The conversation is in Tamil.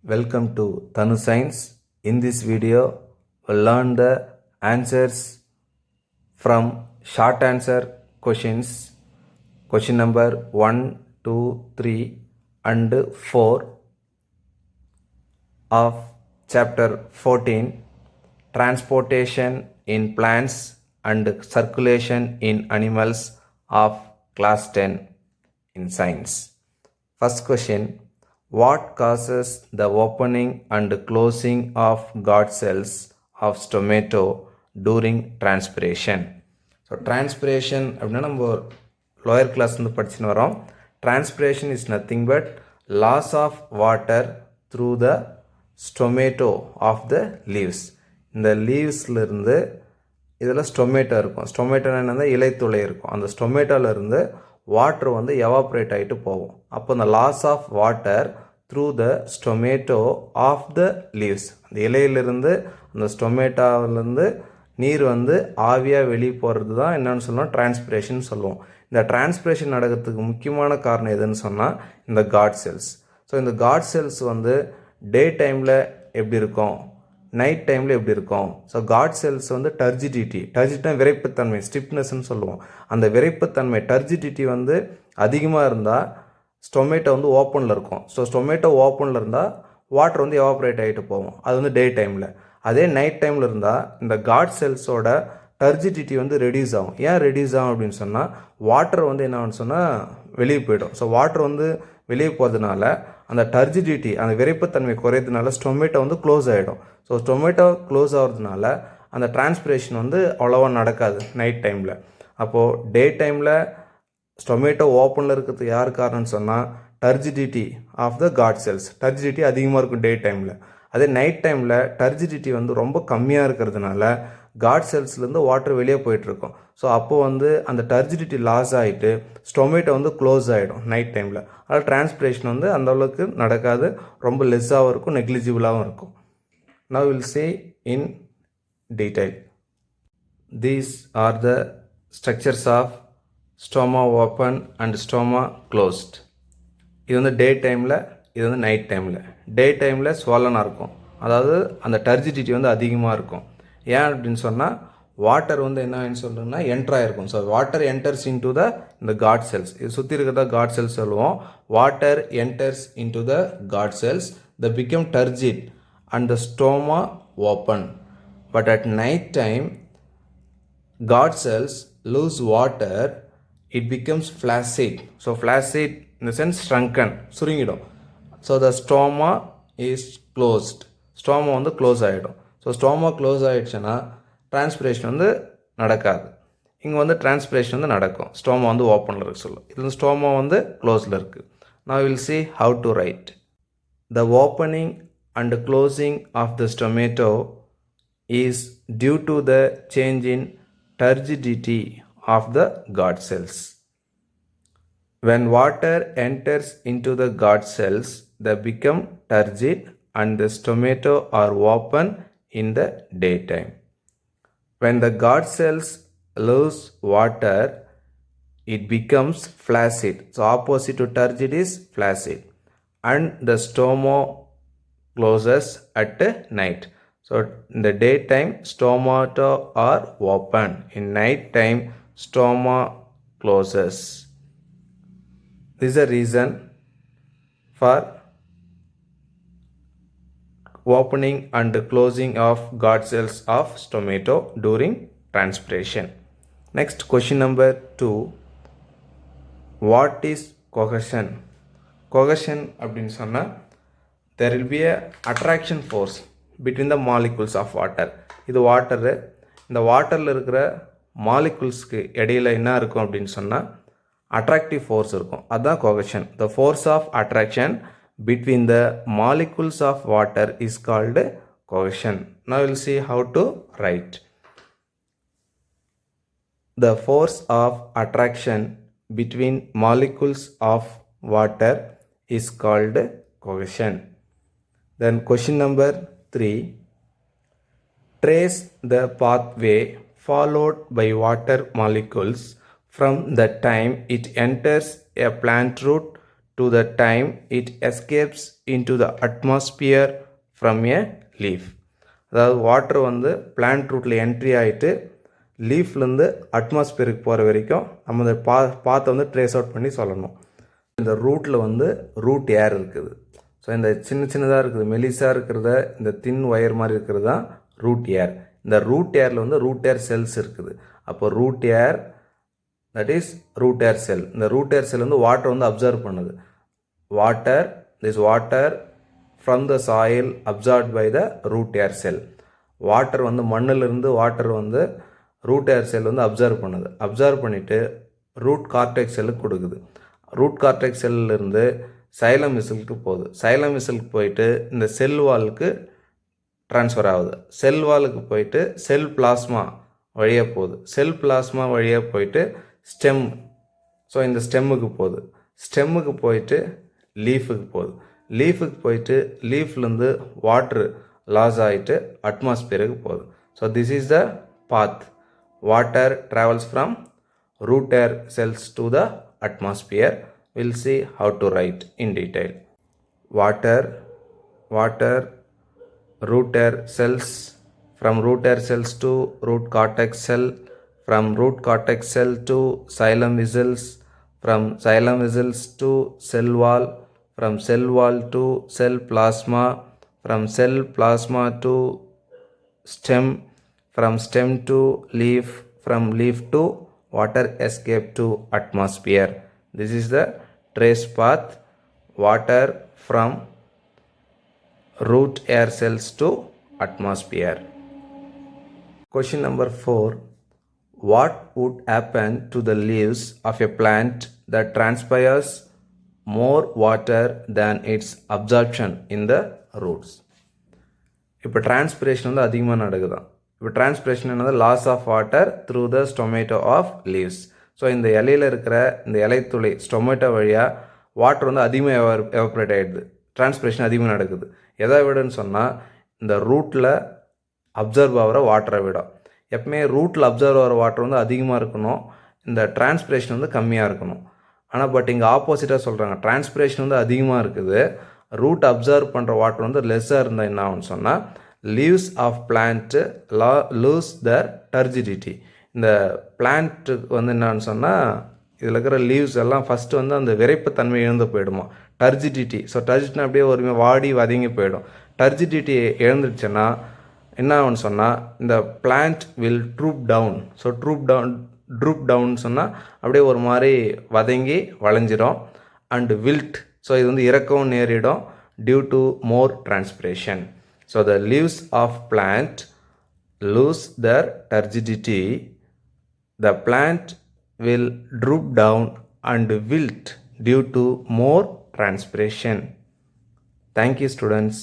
Welcome to Tanu Science. In this video, we'll learn the answers from short answer questions. Question number 1, 2, 3 and 4 of chapter 14, Transportation in Plants and Circulation in Animals of class 10 in Science. First question. What causes the opening and closing of guard cells of stomata during transpiration? So transpiration அப்படின்னா நம்ம லோயர் கிளாஸ் வந்து படிச்சுன்னு வரோம். Transpiration is nothing but loss of water through the stomata of the leaves. இந்த லீவ்ஸ்லேருந்து இதில் ஸ்டொமேட்டோ இருக்கும். ஸ்டொமேட்டோனா என்னன்னா இலைத்துளை இருக்கும். அந்த ஸ்டொமேட்டோலேருந்து வாட்டர் வந்து எவாப்ரேட் ஆகிட்டு போகும். அப்போ அந்த loss of water through the stomata of the leaves, அந்த இலையிலிருந்து அந்த ஸ்டொமேட்டோவிலேருந்து நீர் வந்து ஆவியாக வெளியே போகிறது தான் என்னென்னு சொல்லுவோம், டிரான்ஸ்பிரேஷன் சொல்லுவோம். இந்த டிரான்ஸ்பிரேஷன் நடக்கிறதுக்கு முக்கியமான காரணம் எதுன்னு சொன்னால் இந்த காட் செல்ஸ். ஸோ இந்த காட் செல்ஸ் வந்து டே டைமில் எப்படி இருக்கும், நைட் டைமில் எப்படி இருக்கும். ஸோ காட் செல்ஸ் வந்து டர்ஜிடினா விரைப்புத்தன்மை, ஸ்டிப்னஸ்ன்னு சொல்லுவோம். அந்த விரைப்புத்தன்மை டர்ஜிடிட்டி வந்து அதிகமாக இருந்தால் ஸ்டொமேட்டோ வந்து ஓப்பனில் இருக்கும். ஸோ ஸ்டொமேட்டோ ஓப்பனில் இருந்தால் வாட்டர் வந்து எவாப்ரேட் ஆகிட்டு போகும். அது வந்து டே டைமில். அதே நைட் டைமில் இருந்தால் இந்த காட் செல்ஸோட டர்ஜிடிட்டி வந்து ரெடியூஸ் ஆகும். ஏன் ரெடியூஸ் ஆகும் அப்படின்னு சொன்னால் வாட்டர் வந்து என்ன ஆகுன்னு சொன்னால் வெளியே போயிடும். ஸோ வாட்டர் வந்து வெளியே போகிறதுனால அந்த டர்ஜிடிட்டி, அந்த விரைப்புத்தன்மை குறையிறதுனால ஸ்டொமேட்டோ வந்து க்ளோஸ் ஆகிடும். ஸோ ஸ்டொமேட்டோ க்ளோஸ் ஆகிறதுனால அந்த டிரான்ஸ்பிரேஷன் வந்து அவ்வளோவா நடக்காது நைட் டைமில். அப்போது டே டைமில் ஸ்டொமேட்டோ ஓப்பனில் இருக்கிறது யார் காரணம்னு சொன்னால் turgidity of the guard cells. Turgidity அதிகமாக இருக்கும் டே டைமில். அதே நைட் டைமில் டர்ஜிடிட்டி வந்து ரொம்ப கம்மியாக இருக்கிறதுனால காட் செல்ஸ்லேருந்து வாட்டர் வெளியே போயிட்டுருக்கும். ஸோ அப்போது வந்து அந்த டர்ஜிடிட்டி லாஸ் ஆகிட்டு ஸ்டொமேட்டோ வந்து க்ளோஸ் ஆகிடும் நைட் டைமில். அதனால் டிரான்ஸ்பிரேஷன் வந்து அந்தளவுக்கு நடக்காது, ரொம்ப லெஸ்ஸாகவும் இருக்கும், நெக்லிஜிபிளாகவும் இருக்கும். Now we'll see in detail. These are the structures of stoma open and stoma closed. இது வந்து டே டைமில், இது வந்து நைட் டைமில். டே டைமில் ஸ்வாலனாக இருக்கும், அதாவது அந்த டர்ஜிடிட்டி வந்து அதிகமாக இருக்கும். ஏன் அப்படின்னு சொன்னால் வாட்டர் வந்து என்ன சொல்கிறோம்னா என்ட்ராயிருக்கும். So water enters into the இந்த காட் செல்ஸ், இது சுற்றி இருக்கிறதா காட் செல்ஸ் சொல்லுவோம். Water enters into the guard cells, the become turgid and the stoma open. But at night time, guard cells lose water, it becomes flaccid. So flaccid in the sense shrunken, சுருங்கிடும். So the stoma is closed. Stoma வந்து க்ளோஸ் ஆகிடும். ஸோ ஸ்டோமா க்ளோஸ் ஆகிடுச்சுன்னா டிரான்ஸ்பிரேஷன் வந்து நடக்காது. இங்கே வந்து டிரான்ஸ்பிரேஷன் வந்து நடக்கும். ஸ்டோமா வந்து ஓப்பனில் இருக்கு சொல்லும். இது வந்து ஸ்டோமா வந்து க்ளோஸில் இருக்குது. Now we will see how to write. The opening and closing of the stomata is due to the change in turgidity of the guard cells. When water enters into the guard cells, they become turgid and the stomata are open in the daytime. When the guard cells lose water, it becomes flaccid. So opposite to turgid is flaccid. And the stoma closes at night. So in the daytime stomata are open, in night time stoma closes. This is a reason for opening and closing of guard cells of stomata during transpiration. Next, question number 2. What is cohesion? Cohesion அப்படினு சொன்னா there will be a attraction force between the molecules of water. இது வாட்டரு, இந்த வாட்டரில் இருக்கிற மாலிகுல்ஸ்க்கு இடையில் என்ன இருக்கும் அப்படின்னு சொன்னால் அட்ராக்டிவ் ஃபோர்ஸ் இருக்கும். அதுதான் cohesion. The force of attraction between the molecules of water is called cohesion. Now we will see how to write. The force of attraction between molecules of water is called cohesion. Then question number 3. Trace the pathway followed by water molecules from the time it enters a plant root to the time it escapes into the atmosphere from a leaf. அதாவது வாட்டர் வந்து பிளான்ட் ரூட்டில் என்ட்ரி ஆகிட்டு லீஃப்லேருந்து அட்மாஸ்பியருக்கு போகிற வரைக்கும் நம்ம இந்த பாத்தை வந்து ட்ரேஸ் அவுட் பண்ணி சொல்லணும். இந்த ரூட்டில் வந்து ரூட் ஏர் இருக்குது. ஸோ இந்த சின்னதாக இருக்குது, மெலிசாக இருக்கிறத, இந்த தின் ஒயர் மாதிரி இருக்கிறது தான் ரூட் ஏர். இந்த ரூட் ஏரில் வந்து ரூட் ஏர் செல்ஸ் இருக்குது. அப்போ root hair, that is root hair cell. இந்த ரூட் ஏர் செல் வந்து வாட்டர் வந்து அப்சர்வ் பண்ணுது. Water from the soil absorbed by the root hair cell. Water வந்து மண்ணிலிருந்து வாட்டர் வந்து ரூட் ஏர் செல் வந்து அப்சர்வ் பண்ணுது. அப்சர்வ் பண்ணிவிட்டு ரூட் கார்டெக்ஸ் செல்லுக்கு கொடுக்குது. ரூட் கார்டெக்ஸ் செல்லிருந்து சைலம் வெசலுக்கு போகுது. சைலம் வெசலுக்கு போயிட்டு இந்த செல் வாலுக்கு ட்ரான்ஸ்ஃபர் ஆகுது. செல் வாலுக்கு போயிட்டு செல் பிளாஸ்மா வழியாக போகுது. செல் பிளாஸ்மா வழியாக போயிட்டு ஸ்டெம், ஸோ இந்த ஸ்டெம்முக்கு போகுது. ஸ்டெம்முக்கு போயிட்டு லீஃபுக்கு போகுது. லீஃபுக்கு போயிட்டு லீஃப்லேருந்து வாட்ரு லாஸ் ஆகிட்டு அட்மாஸ்பியருக்கு போகுது. So this is the path. Water travels from root air cells to the atmosphere. We'll see how to write in detail. Water, root air cells, from root air cells to root cortex cell, from root cortex cell to xylem vessels, from xylem vessels to cell wall, from cell wall to cell plasma, from cell plasma to stem, from stem to leaf, from leaf to water escape to atmosphere. This is the trace path. Water from root air cells to atmosphere. Question number 4. What would happen to the leaves of a plant that transpires more water than its absorption in the roots? இப்போ டிரான்ஸ்பிரேஷன் வந்து அதிகமாக நடக்குதான். இப்போ டிரான்ஸ்பிரேஷன் என்னது? Loss of water through the stomata of leaves. So இந்த இலையில் இருக்கிற இந்த இலைத்துளை ஸ்டொமேட்டோ வழியாக வாட்டர் வந்து அதிகமாக எவாப்ரேட் ஆகிடுது. டிரான்ஸ்பிரேஷன் அதிகமாக நடக்குது. எதை விடன்னு சொன்னால் இந்த ரூட்டில் அப்சர்வ் ஆகிற வாட்டரை விட. எப்பவுமே ரூட்டில் அப்சர்வ் ஆகிற வாட்டர் வந்து அதிகமாக இருக்கணும், இந்த டிரான்ஸ்பிரேஷன் வந்து கம்மியாக இருக்கணும். ஆனால் பட் இங்கே ஆப்போசிட்டாக சொல்கிறாங்க, டிரான்ஸ்பிரேஷன் வந்து அதிகமாக இருக்குது, ரூட் அப்சர்வ் பண்ணுற வாட்டர் வந்து லெஸ்ஸாக இருந்தால் என்ன ஆகும்னு சொன்னால் leaves of plant lose their turgidity. இந்த பிளான்ட்டுக்கு வந்து என்னன்னு சொன்னால் இதில் இருக்கிற லீவ்ஸ் எல்லாம் ஃபஸ்ட்டு வந்து அந்த விரைப்புத்தன்மை இழந்து போயிடுமா, டர்ஜிடிட்டி. ஸோ டர்ஜிட்டினா அப்படியே ஒரு வாடி வதங்கி போயிடும். டர்ஜிடிட்டி இழந்துடுச்சுன்னா என்ன ஆகும்னு சொன்னால் இந்த plant will droop down. So droop down சொன்னால் அப்படியே ஒரு மாதிரி வதங்கி வளைஞ்சிடும். அண்ட் வில்ட், ஸோ இது வந்து இறக்கவும் நேரிடும் due to more transpiration. So the leaves of plant lose their turgidity. The plant will droop down and wilt due to more transpiration. Thank you, students.